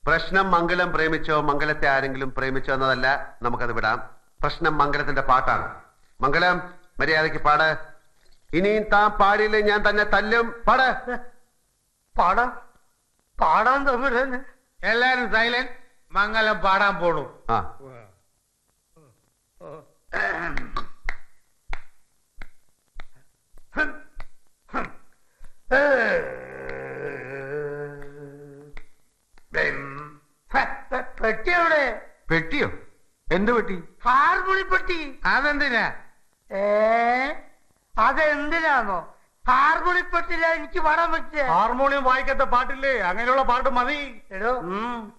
പ്രശ്നം മംഗലം പ്രേമിച്ചോ മംഗലത്തെ ആരെങ്കിലും പ്രേമിച്ചോ എന്നതല്ല, നമുക്കത് വിടാം. പ്രശ്നം മംഗലത്തിന്റെ പാട്ടാണ്. മംഗലം, മര്യാദയ്ക്ക് പാട്. ഇനിയും താൻ പാടിയില്ലേ ഞാൻ തന്നെ തല്ലും. പാട്. പാടാൻ തമ്മിൽ എല്ലാരും സൈലന്റ്. മംഗലം പാടാൻ പോണു. ആ പെട്ടി എവിടെ? പെട്ടിയോ? എന്ത് പെട്ടി? ഹാർമോണി പെട്ടി. അതെന്തിനാ? അതെന്തിനാന്നോ? ഹാർമോണി പെട്ടില്ല എനിക്ക് പാടാൻ പറ്റില്ല. ഹാർമോണിയം വായിക്കാത്ത പാട്ടില്ലേ? അങ്ങനെയുള്ള പാട്ട് മതി. എടോ,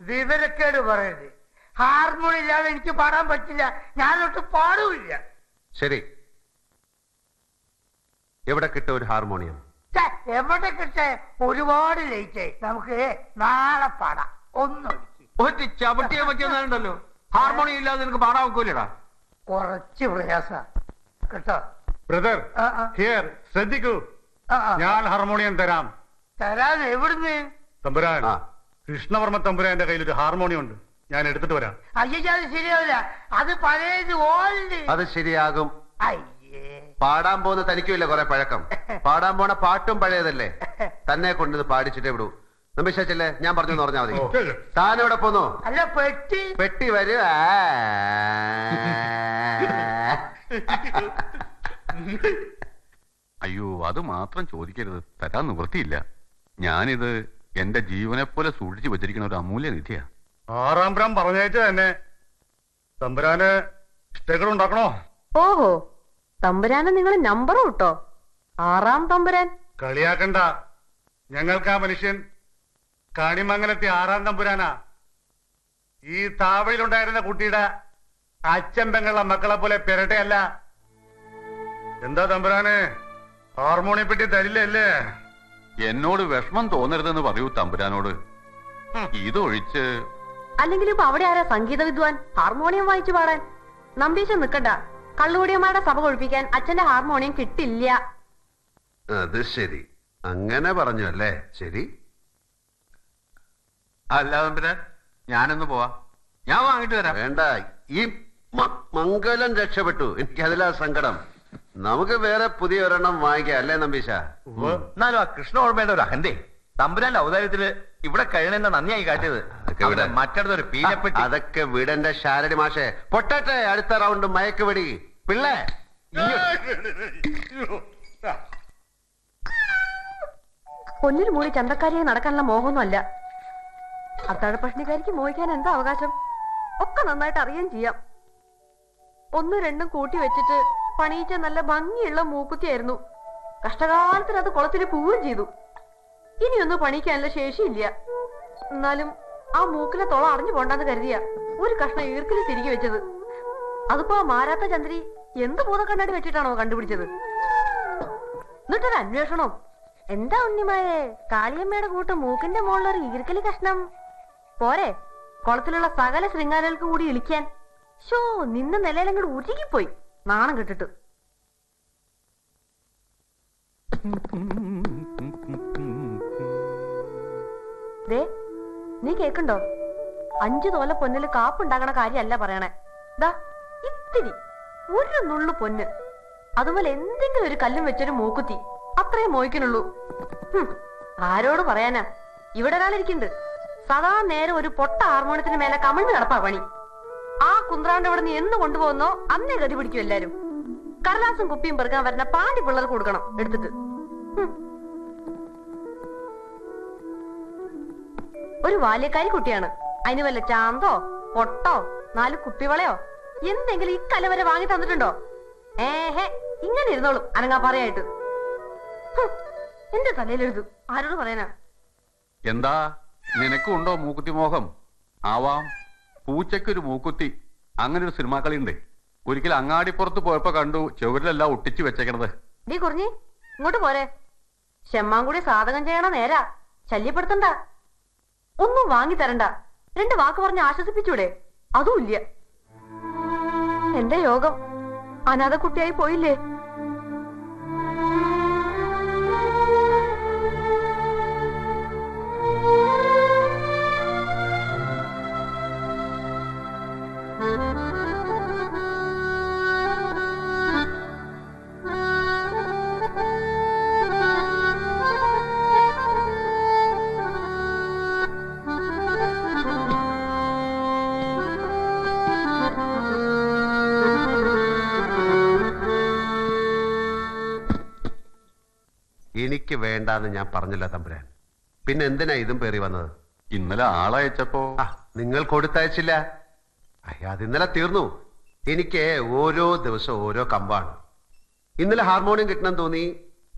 വിവരക്കേട് പറയരുത്. ഹാർമോണി ഇല്ലാതെ എനിക്ക് പാടാൻ പറ്റില്ല. ഞാനൊട്ട് പാടൂല്ല. ശരി, എവിടെ കിട്ടും ഒരു ഹാർമോണിയം? എവിടെ കിട്ടേ? ഒരുപാട് ലേറ്റായി. നമുക്ക് നാളെ പാടാം. ഒന്നൊഴിച്ച് ചവിട്ടിയെ പറ്റിയൊന്നുണ്ടല്ലോ. ഹാർമോണിയം ഇല്ലാതെ നിനക്ക് പാടാൻ വെക്കൂലടാ. കുറച്ച് പ്രയാസ കേട്ടോ. ബ്രദർ, ഹിയർ ശ്രദ്ധിക്കൂ. ഞാൻ ഹാർമോണിയം തരാം. തരാൻ എവിടുന്ന്? തമ്പുരാൻ, കൃഷ്ണവർമ്മ തമ്പുരാന്റെ കയ്യിൽ ഒരു ഹാർമോണിയം ഉണ്ട്. ഞാൻ എടുത്തിട്ട് വരാം. അയ്യോ, അത് ശരിയാവില്ല. അത് പഴയത് ഓൾഡ്. അത് ശരിയാകും. അയ്യേ, പാടാൻ പോകുന്ന തനിക്കുമില്ല കുറെ പഴക്കം. പാടാൻ പോണ പാട്ടും പഴയതല്ലേ. തന്നെ കൊണ്ടിത് പാടിച്ചിട്ടേ വിടൂ. നമ്പിശല്ലേ, ഞാൻ പറഞ്ഞു പറഞ്ഞാൽ മതി. താൻ എവിടെ പോന്നു? അല്ല, പെട്ടി. പെട്ടി വരൂ. അയ്യോ, അത് മാത്രം ചോദിക്കരുത്. തരാൻ നിവൃത്തിയില്ല. ഞാനിത് എന്റെ ജീവനെ പോലെ സൂക്ഷിച്ചു വെച്ചിരിക്കുന്ന ഒരു അമൂല്യ നിധിയാ. 6 ബ്രാം പറഞ്ഞയച്ച തന്നെ. തമ്പുരാന് ഇഷ്ടങ്ങൾ ഉണ്ടാക്കണോ? ഓഹോ, തമ്പുരാനെ നിങ്ങൾ നമ്പർ കിട്ടോ? 6 തമ്പുരാൻ. കളിയാക്കണ്ട. ഞങ്ങൾക്ക് ആ മനുഷ്യൻ കാണിമംഗലത്തെ 6 തമ്പുരാനാ. ഈ താവളിയിലുണ്ടായിരുന്ന കുട്ടിയുടെ അച്ഛൻ പെങ്ങളുടെ മക്കളെ പോലെ പെരട്ടയല്ല. എന്താ തമ്പുരാനെ, ഹാർമോണിയെ പറ്റി തരില്ലല്ലേ? എന്നോട് വിഷമം തോന്നരുതെന്ന് പറയൂ തമ്പുരാനോട്. ഇതൊഴിച്ച് അല്ലെങ്കിൽ ഇപ്പൊ അവിടെ ആരാ സംഗീത വിദ്വാൻ ഹാർമോണിയം വായിച്ചു പാടാൻ? നമ്പീശൻ നിക്കണ്ട. കള്ളുകൂടിയന്മാരുടെ സഭ കൊഴിപ്പിക്കാൻ അച്ഛന്റെ ഹാർമോണിയം കിട്ടില്ല. അത് ശരി, അങ്ങനെ പറഞ്ഞു അല്ലേ? ശരി. അല്ല തമ്പുരാൻ, ഞാനൊന്ന് പോവാ. ഞാൻ വാങ്ങിട്ട് വരാം. വേണ്ട, ഈ മംഗലം രക്ഷപ്പെട്ടു. എനിക്കതിലാ സങ്കടം. നമുക്ക് വേറെ പുതിയ ഒരെണ്ണം വാങ്ങിക്കാം അല്ലേ നമ്പീശ? എന്നാലും ആ കൃഷ്ണ ഓർമ്മയുടെ ഒരു അഹന്തേ തമ്പുരാന്റെ ഔദാര്യത്തില് ഇവിടെ കഴിയണെന്ന നന്ദിയായി കാട്ടിയത്. മറ്റടുത്തൊരു പീനപ്പെട്ടി. അതൊക്കെ വീടന്റെ ശാരടി മാഷെ. പൊട്ടട്ടെ, അടുത്ത റൗണ്ട് മയക്കുവെടി. പിള്ളേ, പൊന്നിൽ മൂടി ചന്തക്കാരിയെ നടക്കാനുള്ള മോഹമൊന്നുമല്ല. അത്താഴപ്പഷ്ണിക്കാരിക്ക് മോഹിക്കാൻ എന്താ അവകാശം? ഒക്കെ നന്നായിട്ട് അറിയാൻ ചെയ്യാം. 1, 2 കൂട്ടി വെച്ചിട്ട് പണിയിച്ച നല്ല ഭംഗിയുള്ള മൂക്കുത്തിയായിരുന്നു. കഷ്ടകാലത്തിന് അത് കുളത്തിന് പോവുകയും ചെയ്തു. ഇനിയൊന്നും പണിക്കാനുള്ള ശേഷിയില്ല. എന്നാലും ആ മൂക്കിലെ തുള അറിഞ്ഞു പോണ്ടെന്ന് കരുതിയ ഒരു കഷ്ണം ഈർക്കിൽ തിരികെ വെച്ചത്. അതിപ്പോ ആ മാരാത്ത ചന്ദ്രി എന്ത് ഭൂതക്കണ്ണാടി വെച്ചിട്ടാണോ കണ്ടുപിടിച്ചത്? എന്നിട്ടൊരു അന്വേഷണം. എന്താ ഉണ്ണിമായെ, കാളിയമ്മയുടെ കൂട്ട് മൂക്കിന്റെ മുകളിലൊരു ഈർക്കലി കഷ്ണം പോരെ കുളത്തിലുള്ള സകല ശൃംഗാരകൾക്ക് കൂടി ഇളിക്കാൻ? ഷോ, നിന്ന നിലയിലങ്ങോട്ട് ഉരുകിപ്പോയി നാണം കെട്ടിട്ട്. ദേ, നീ കേക്കണ്ടോ? 5 തോല പൊന്നില് കാപ്പുണ്ടാക്കണ കാര്യമല്ല പറയണേ. ദാ ഇത്തിരി, ഒരു നുള്ളു പൊന്ന്, അതുപോലെ എന്തെങ്കിലും ഒരു കല്ലും വെച്ചൊരു മൂക്കുത്തി, അത്രയും മോഹിക്കണുള്ളൂ. ആരോട് പറയാനാ? ഇവിടെ ഒരാളിരിക്കുന്നുണ്ട്. സദാ നേരം ഒരു പൊട്ട ഹാർമോണിയത്തിന് മേലെ കമിഴ്ന്ന് കിടപ്പാ പണി. ആ കുന്ത്രാണ്ട് ഇവിടെ നിന്ന് എന്ന് കൊണ്ടുപോകുന്നോ അന്നേ ഗതി പിടിക്കും എല്ലാരും. കടലാസും കുപ്പിയും പെറുക്കാൻ വരുന്ന പാണ്ടി പിള്ളേർക്ക് കൊടുക്കണം എടുത്തിട്ട്. ഒരു ബാല്യക്കാരി കുട്ടിയാണ്. അതിന് വല്ല ചാന്തോ പൊട്ടോ 4 കുപ്പിവളയോ എന്തെങ്കിലും ഇക്കല വരെ വാങ്ങി തന്നിട്ടുണ്ടോ? ഇങ്ങനെ ഇരുന്നോളും അനങ്ങാ പറയായിട്ട്. എന്റെ തലയിലെഴുതു, ആരോട് പറയാനാ? എന്താ, നിനക്കുണ്ടോ മൂക്കുത്തി മോഹം? ആവാം. പൂച്ചയ്ക്കൊരു മൂക്കുത്തി, അങ്ങനെ ഒരു സിനിമാ കളിയുണ്ട്. ഒരിക്കൽ അങ്ങാടിപ്പുറത്ത് പോയപ്പോ കണ്ടു ചുവരിലെല്ലാം ഒട്ടിച്ചു വെച്ചേക്കണത്. നീ കുറിഞ്ഞി ഇങ്ങോട്ട് പോരെ. ക്ഷമാങ്കൂടി സാധകം ചെയ്യണ നേരാ. ശല്യപ്പെടുത്തണ്ട. ഒന്നും വാങ്ങി തരണ്ട. 2 വാക്ക് പറഞ്ഞ് ആശ്വസിപ്പിച്ചൂടെ? അതും ഇല്ല. എന്റെ യോഗം അനാഥക്കുട്ടിയായി പോയില്ലേ? എനിക്ക് വേണ്ടാന്ന് ഞാൻ പറഞ്ഞില്ല തമ്പുരാൻ. പിന്നെ എന്തിനാ ഇതും പേറി വന്നത്? ഇന്നലെ ആളയച്ചപ്പോ നിങ്ങൾ കൊടുത്തയച്ചില്ല. അത് ഇന്നലെ തീർന്നു. എനിക്ക് ഓരോ ദിവസവും ഓരോ കമ്പാണ്. ഇന്നലെ ഹാർമോണിയം കിട്ടണം തോന്നി.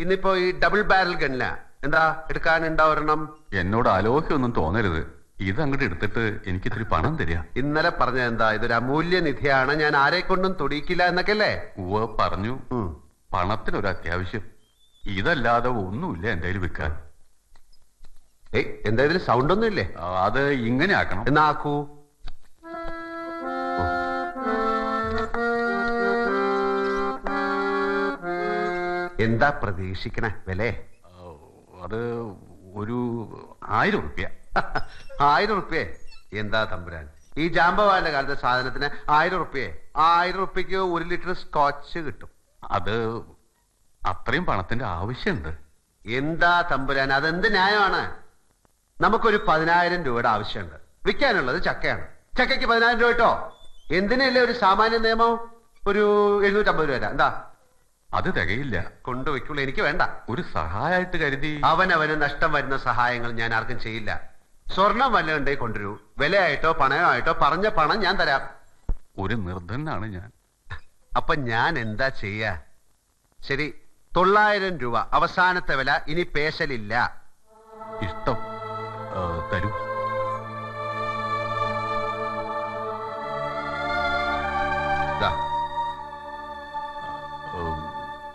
ഇന്നിപ്പോ ഈ ഡബിൾ ബാരൽ ഗണ്ണില. എന്താ എടുക്കാനുണ്ടാ ഒരെണ്ണം? എന്നോട് അലോഹ്യൊന്നും തോന്നരുത്. ഇത് അങ്ങോട്ട് എടുത്തിട്ട് എനിക്ക് ഇത്തിരി പണം തരിക. ഇന്നലെ പറഞ്ഞത് എന്താ? ഇതൊരു അമൂല്യ നിധിയാണ്, ഞാൻ ആരെ കൊണ്ടും തൊടിയിക്കില്ല എന്നൊക്കെ അല്ലേ? ഉവ്വ പറഞ്ഞു. പണത്തിനൊരു അത്യാവശ്യം. ഇതല്ലാതെ ഒന്നുമില്ല എന്റെ കയ്യിൽ വിൽക്കാൻ. എന്താ ഇതിൽ സൗണ്ട് ഒന്നും ഇല്ലേ? അത് ഇങ്ങനെ ആക്കണം. എന്നാ ആക്കൂ. എന്താ പ്രതീക്ഷിക്കണേ വില? അത് ഒരു 1000 റുപ്യ. 1000 റുപ്യ? എന്താ തമ്പുരാൻ, ഈ ജാമ്പവാന്റെ കാലത്തെ സാധനത്തിന് 1000 റുപ്യ? 1000 റുപ്യക്ക് 1 ലിറ്റർ സ്കോച്ച് കിട്ടും. അത് അത്രയും പണത്തിന്റെ ആവശ്യമുണ്ട്. എന്താ തമ്പുരാൻ, അതെന്ത് ന്യായമാണ്? നമുക്കൊരു 10,000 രൂപയുടെ ആവശ്യമുണ്ട്. വിൽക്കാനുള്ളത് ചക്കയാണ്. ചക്കയ്ക്ക് 10,000 രൂപ കേട്ടോ. എന്തിനല്ലേ ഒരു സാമാന്യ നിയമം ഒരു 750 രൂപ? എന്താ? അത് തികയില്ല. കൊണ്ടുവയ്ക്കുള്ളൂ, എനിക്ക് വേണ്ട. ഒരു സഹായമായിട്ട് കരുതി. അവനവന് നഷ്ടം വരുന്ന സഹായങ്ങൾ ഞാൻ ആർക്കും ചെയ്യില്ല. സ്വർണം വല്ലതുണ്ടേ കൊണ്ടുവരൂ. വിലയായിട്ടോ പണയമായിട്ടോ പറഞ്ഞ പണം ഞാൻ തരാം. ഒരു നിർധനാണ് ഞാൻ. അപ്പൊ ഞാൻ എന്താ ചെയ്യാ? ശരി, 900 രൂപ അവസാനത്തെ വില. ഇനി പേശലില്ല. ഇഷ്ടം തരൂ.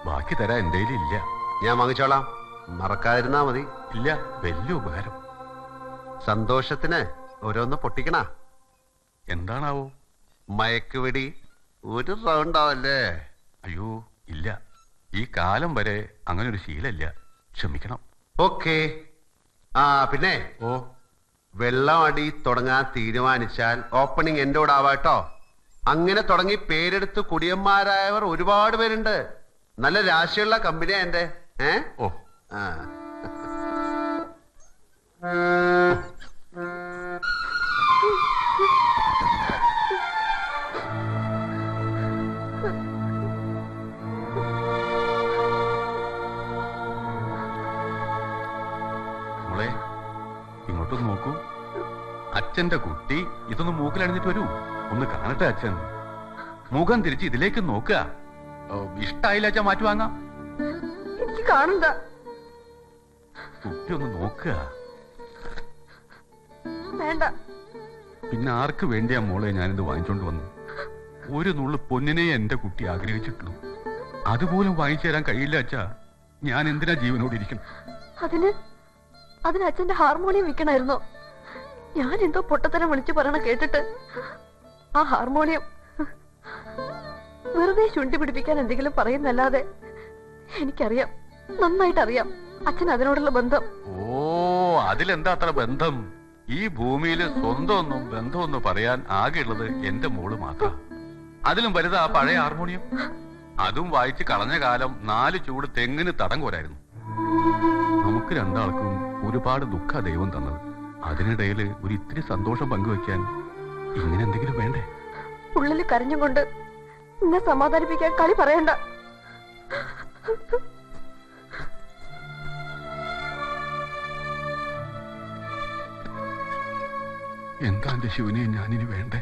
ബാക്കി തരാൻ എന്റെ ഇല്ല. ഞാൻ വാങ്ങിച്ചോളാം, മറക്കാതിരുന്നാ മതി. ഇല്ല, വലിയ ഉപകാരം. സന്തോഷത്തിന് ഓരോന്ന് പൊട്ടിക്കണ. എന്താണാവോ? മയക്കുവെടി ഒരു റൗണ്ടാവല്ലേ? അയ്യോ ഇല്ല, ഈ കാലം വരെ അങ്ങനെ ഒരു ശീലമില്ല. ക്ഷമിക്കണം. ഓക്കെ. പിന്നെ വെള്ളം അടി തുടങ്ങാൻ തീരുമാനിച്ചാൽ ഓപ്പണിംഗ് എന്റെ കൂടെ ആവാട്ടോ. അങ്ങനെ തുടങ്ങി പേരെടുത്ത് കുടിയന്മാരായവർ ഒരുപാട് പേരുണ്ട്. നല്ല രാശിയുള്ള കമ്പനിയാ എന്റെ. ഓ മോളെ, ഇങ്ങോട്ടൊന്ന് നോക്കൂ. അച്ഛന്റെ കുട്ടി ഇതൊന്ന് മൂക്കിലണിഞ്ഞിട്ട് വരൂ. ഒന്ന് കാണട്ടെ അച്ഛൻ. മുഖം തിരിച്ച് ഇതിലേക്ക് നോക്കുക. ഇഷ്ടായില്ല അച്ഛൻ മാറ്റി വാങ്ങാം. എനിക്ക് കാണണ്ട. കുട്ടി ഒന്ന് നോക്കുക. വേണ്ട. പിന്നെ ആർക്ക് വേണ്ടിയാ മോളെ ഞാനിത് വാങ്ങിച്ചോണ്ട് വന്നു? ഒരു നുള്ളു പൊന്നിനെ എന്റെ കുട്ടി ആഗ്രഹിച്ചിട്ടുള്ളൂ. അതുപോലും വാങ്ങിച്ചു തരാൻ കഴിയില്ല അച്ഛാ. ഞാൻ എന്തിനാ ജീവനോട് ഇരിക്കണം? അതിന് അച്ഛന്റെ ഹാർമോണിയം വിൽക്കണമായിരുന്നോ? ഞാൻ എന്തോ പൊട്ടത്തരം വിളിച്ചു പറയണ കേട്ടിട്ട് ആ ഹാർമോണിയം വെറുതെ ചുണ്ടി പിടിപ്പിക്കാൻ എന്തെങ്കിലും പറയുന്നല്ലാതെ എനിക്കറിയാം, നന്നായിട്ടറിയാം അച്ഛൻ അതിനോടുള്ള ബന്ധം. ഓ, അതിലെന്താ അത്ര ബന്ധം? ഈ ഭൂമിയിൽ സ്വന്തമൊന്നും ബന്ധമൊന്നും പറയാൻ ആകെയുള്ളത് എന്റെ മോള് മാത്രം. അതിലും വലുതാ ആ പഴയ ഹാർമോണിയം. അതും വായിച്ച് കളഞ്ഞ കാലം 4 ചൂട് തെങ്ങിന് തടങ്കോരായിരുന്നു. നമുക്ക് രണ്ടാൾക്കും ഒരുപാട് ദുഃഖ ദൈവം തന്നത്. അതിനിടയിൽ ഒരു ഇത്തിരി സന്തോഷം പങ്കുവെക്കാൻ ഇങ്ങനെ എന്തെങ്കിലും വേണ്ടേ? ഉള്ളിൽ കരഞ്ഞും കൊണ്ട് എന്നെ സമാധാനിപ്പിക്കാൻ കളി പറയണ്ട. എന്താ എന്റെ ശിവനെ ഞാനിനി വേണ്ടേ?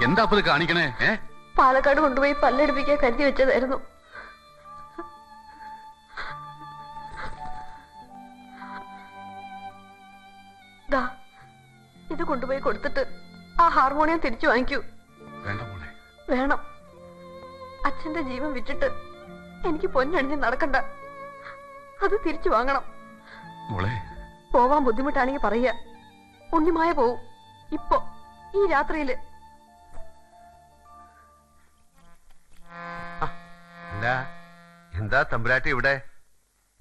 എന്താ അപ്പത് കാണിക്കണേ? പാലക്കാട് കൊണ്ടുപോയി പല്ലെടുപ്പിക്കാൻ കരുതി വെച്ചതായിരുന്നു. ഇത് കൊണ്ടുപോയി കൊടുത്തിട്ട് ആ ഹാർമോണിയം തിരിച്ചു വാങ്ങിക്കൂ. വേണം. അച്ഛന്റെ ജീവൻ വിറ്റിട്ട് എനിക്ക് പൊന്നണിഞ്ഞ് നടക്കണ്ട. അത് തിരിച്ചു വാങ്ങണം. മോളെ, പോവാൻ ബുദ്ധിമുട്ടാണെങ്കിൽ പറയുക. ഉണ്ണിമായ പോവും. ഇപ്പൊ ഈ രാത്രിയില്. അല്ല എന്താ തമ്പുരാട്ടി ഇവിടെ?